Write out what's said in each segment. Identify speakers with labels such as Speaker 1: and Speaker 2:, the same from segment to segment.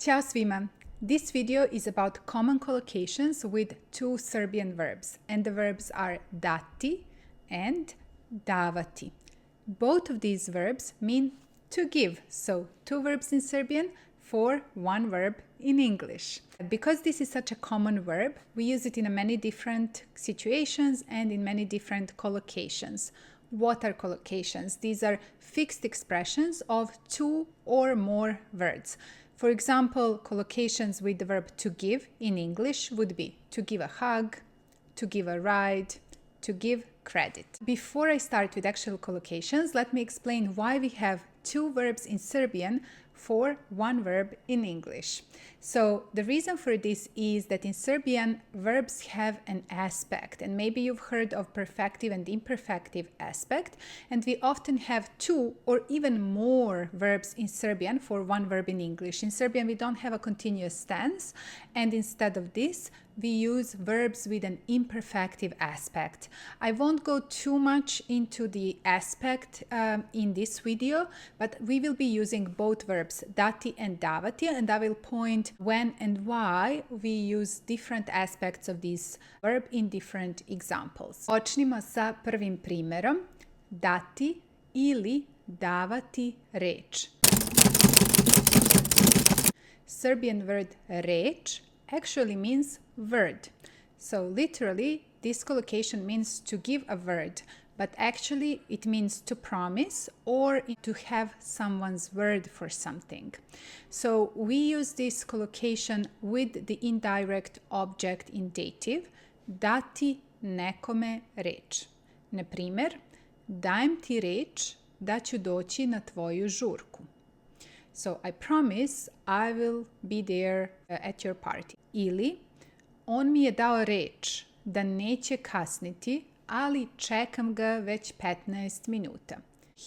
Speaker 1: Ćao svima! This video is about common collocations with two Serbian verbs, and the verbs are dati and davati. Both of these verbs mean to give, so two verbs in Serbian for one verb in English. Because this is such a common verb, we use it in many different situations and in many different collocations. What are collocations? These are fixed expressions of two or more words. For example, collocations with the verb to give in English would be to give a hug, to give a ride, to give credit. Before I start with actual collocations, let me explain why we have two verbs in Serbian for one verb in English. So the reason for this is that in Serbian, verbs have an aspect, and maybe you've heard of perfective and imperfective aspect, and we often have two or even more verbs in Serbian for one verb in English. In Serbian, we don't have a continuous tense, and instead of this, we use verbs with an imperfective aspect. I won't go too much into the aspect in this video, but we will be using both verbs, dati and davati, and I will point when and why we use different aspects of this verb in different examples. Počnimo sa prvim primjerom, dati ili davati reč. Serbian word reč actually means word. So literally, this collocation means to give a word, but actually it means to promise or to have someone's word for something. So we use this collocation with the indirect object in dative, dati nekome reč. Na primjer, dajem ti reč da ću doći na tvoju žurku. So I promise I will be there at your party. Ili, on mi je dao reč da neće kasniti, ali čekam ga već 15 minuta.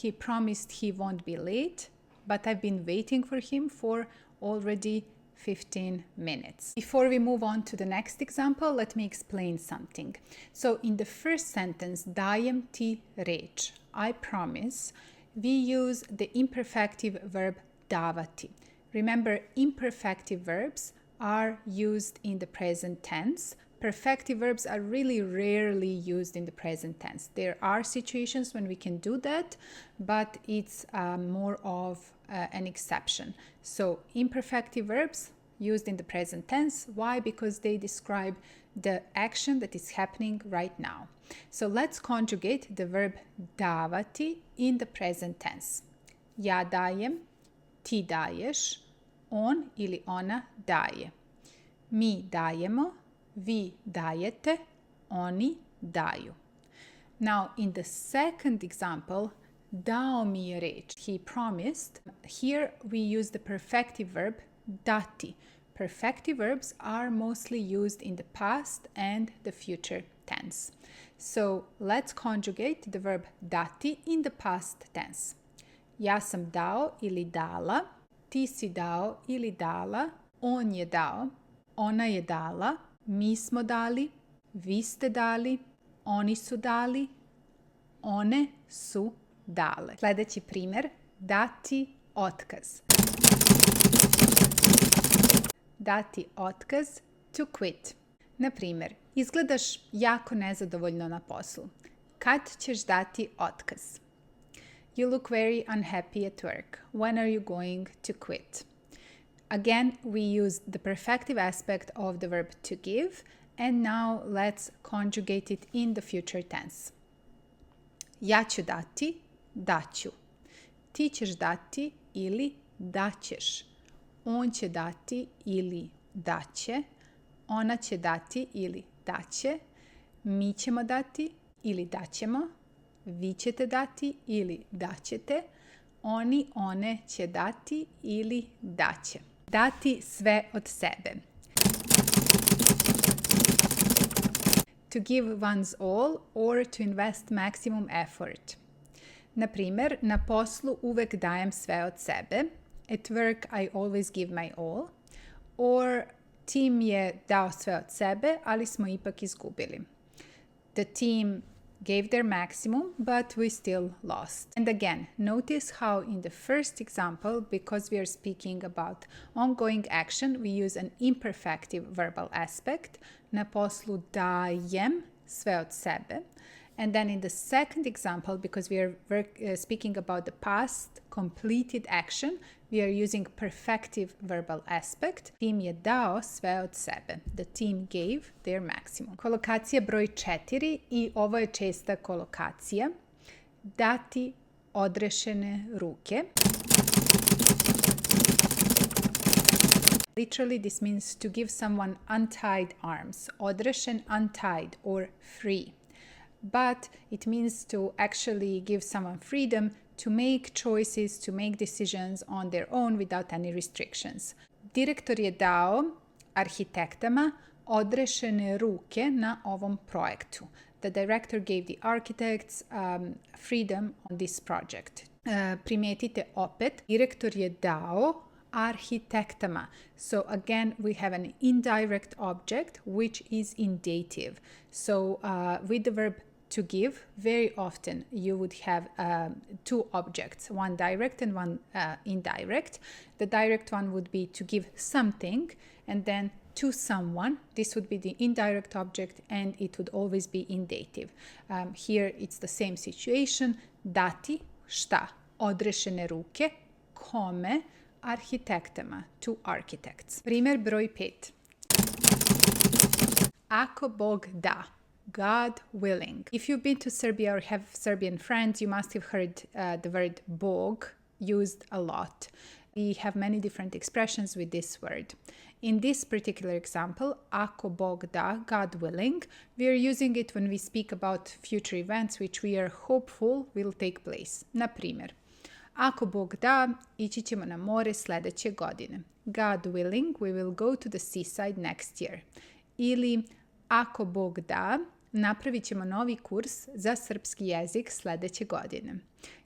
Speaker 1: He promised he won't be late, but I've been waiting for him for already 15 minutes. Before we move on to the next example, let me explain something. So in the first sentence, dajem ti reč, I promise, we use the imperfective verb davati. Remember, imperfective verbs are used in the present tense. Perfective verbs are really rarely used in the present tense. There are situations when we can do that, but it's more of an exception. So imperfective verbs used in the present tense. Why? Because they describe the action that is happening right now. So let's conjugate the verb davati in the present tense. Ja dajem, ti daješ, on ili ona daje. Mi dajemo, vi dajete, oni daju. Now, in the second example, dao mi je reč, he promised, here we use the perfective verb dati. Perfective verbs are mostly used in the past and the future tense. So let's conjugate the verb dati in the past tense. Ja sam dao ili dala, ti si dao ili dala, on je dao, ona je dala, mi smo dali, vi ste dali, oni su dali, one su dale. Sljedeći primjer, dati otkaz. Dati otkaz, to quit. Na primjer, izgledaš jako nezadovoljno na poslu. Kad ćeš dati otkaz? You look very unhappy at work. When are you going to quit? Again, we use the perfective aspect of the verb to give, and now let's conjugate it in the future tense. Ja ću dati, daću. Ti ćeš dati ili daćeš. On će dati ili daće. Ona će dati ili daće. Mi ćemo dati ili daćemo. Vi ćete dati ili daćete. Oni, one će dati ili daće. Dati sve od sebe. To give one's all or to invest maximum effort. Na primjer, na poslu uvek dajem sve od sebe. At work I always give my all. Or tim je dao sve od sebe, ali smo ipak izgubili. The team gave their maximum, but we still lost. And again, notice how in the first example, because we are speaking about ongoing action, we use an imperfective verbal aspect. Na poslu dajem sve od sebe. And then in the second example, because we are speaking about the past completed action, we are using perfective verbal aspect. Tim je dao sve od sebe. The team gave their maximum. Kolokacija broj 4 i ovo je česta kolokacija. Dati odrešene ruke. Literally, this means to give someone untied arms. Odrešen, untied, or free. But it means to actually give someone freedom to make choices, to make decisions on their own without any restrictions. Direktor je dao arhitektama odrešene ruke na ovom projektu. The director gave the architects freedom on this project. Primijetite opet, direktor je dao arhitektama. So again, we have an indirect object which is in dative. So with the verb to give, very often you would have two objects, one direct and one indirect. The direct one would be to give something, and then to someone. This would be the indirect object, and it would always be in dative. Here it's the same situation. Dati, šta? Odrešene ruke, kome? Arhitektama, to architects. Primjer broj 5. Ako Bog da. God willing. If you've been to Serbia or have Serbian friends, you must have heard the word Bog used a lot. We have many different expressions with this word. In this particular example, ako Bog da, God willing, we are using it when we speak about future events which we are hopeful will take place. Na primjer, ako Bog da, ići ćemo na more sljedeće godine. God willing, we will go to the seaside next year. Ili, ako Bog da, napravit ćemo novi kurs za srpski jezik sljedeće godine.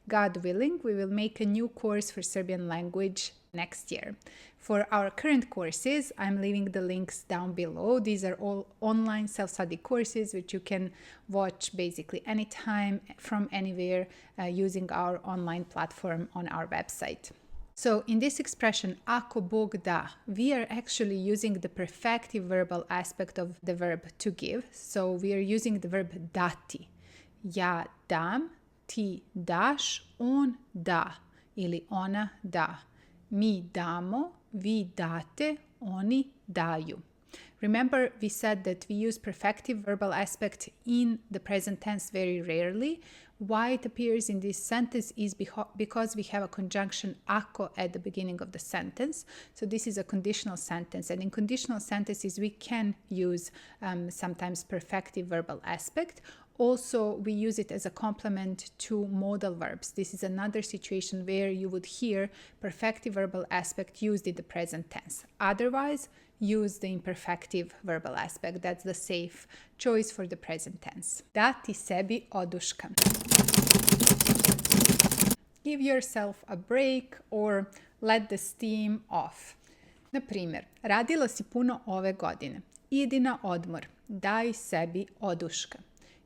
Speaker 1: God willing, we will make a new course for Serbian language next year. For our current courses, I'm leaving the links down below. These are all online self-study courses which you can watch basically anytime from anywhere using our online platform on our website. So in this expression, ako Bog da, we are actually using the perfective verbal aspect of the verb to give. So we are using the verb dati. Ja dam, ti daš, on da ili ona da. Mi damo, vi date, oni daju. Remember, we said that we use perfective verbal aspect in the present tense very rarely. Why it appears in this sentence is because we have a conjunction ako at the beginning of the sentence. So this is a conditional sentence. And in conditional sentences, we can use sometimes perfective verbal aspect. Also, we use it as a complement to modal verbs. This is another situation where you would hear perfective verbal aspect used in the present tense. Otherwise, use the imperfective verbal aspect. That's the safe choice for the present tense. Dati sebi oduška. Give yourself a break or let the steam off. Na primjer, radila si puno ove godine. Idi na odmor. Daj sebi oduška.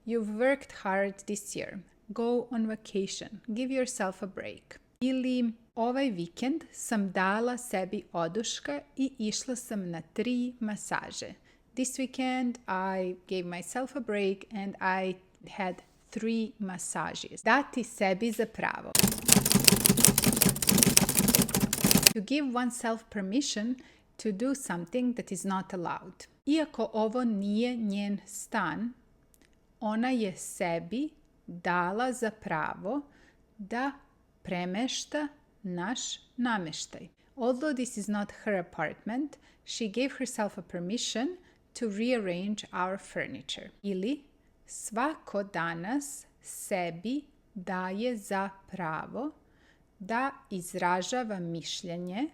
Speaker 1: You've worked hard this year. Go on vacation. Give yourself a break. Ili ovaj vikend sam dala sebi oduška i išla sam na 3 masaže. This weekend I gave myself a break and I had 3 massages. Dati sebi za pravo. To give oneself permission to do something that is not allowed. Iako ovo nije njen stan, ona je sebi dala za pravo da premešta naš nameštaj. Although this is not her apartment, she gave herself a permission to rearrange our furniture. Ili svako danas sebi daje za pravo da izražava mišljenje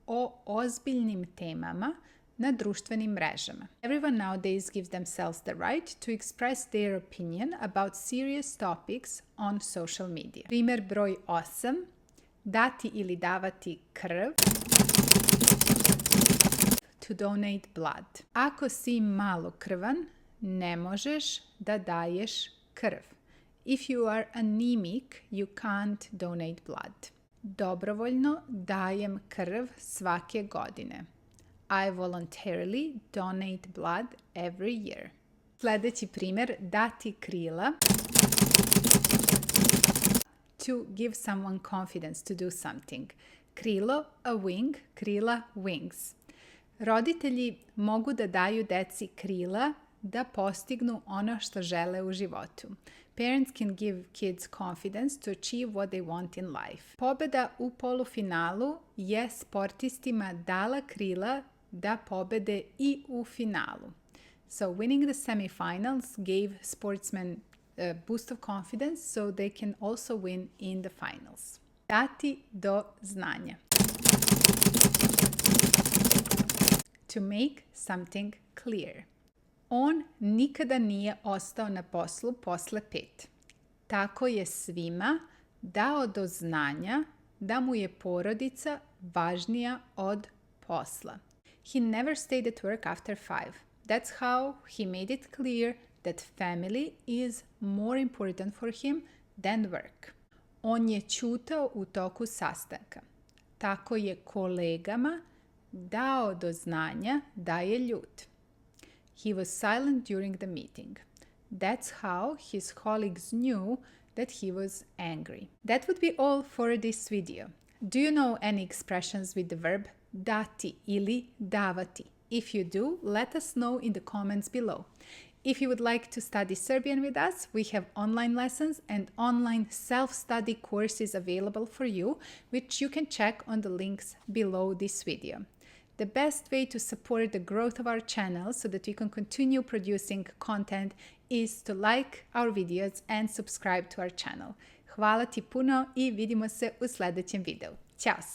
Speaker 1: o ozbiljnim temama na društvenim mrežama. Everyone nowadays gives themselves the right to express their opinion about serious topics on social media. Primjer broj 8. Dati ili davati krv. To donate blood. Ako si malokrvan, ne možeš da daješ krv. If you are anemic, you can't donate blood. Dobrovoljno dajem krv svake godine. I voluntarily donate blood every year. Sljedeći primjer, dati krila. To give someone confidence to do something. Krilo, a wing, krila, wings. Roditelji mogu da daju deci krila da postignu ono što žele u životu. Parents can give kids confidence to achieve what they want in life. Pobeda u polufinalu je sportistima dala krila da pobede i u finalu. So winning the semifinals gave sportsmen a boost of confidence so they can also win in the finals. Dati do znanja. To make something clear. On nikada nije ostao na poslu posle 5. Tako je svima dao do znanja da mu je porodica važnija od posla. He never stayed at work after 5. That's how he made it clear that family is more important for him than work. On je ćutao u toku sastanka. Tako je kolegama dao do znanja da je ljut. He was silent during the meeting. That's how his colleagues knew that he was angry. That would be all for this video. Do you know any expressions with the verb dati ili davati? If you do, let us know in the comments below. If you would like to study Serbian with us, we have online lessons and online self-study courses available for you, which you can check on the links below this video. The best way to support the growth of our channel so that we can continue producing content is to like our videos and subscribe to our channel. Hvala ti puno i vidimo se u sljedećem videu. Ćao!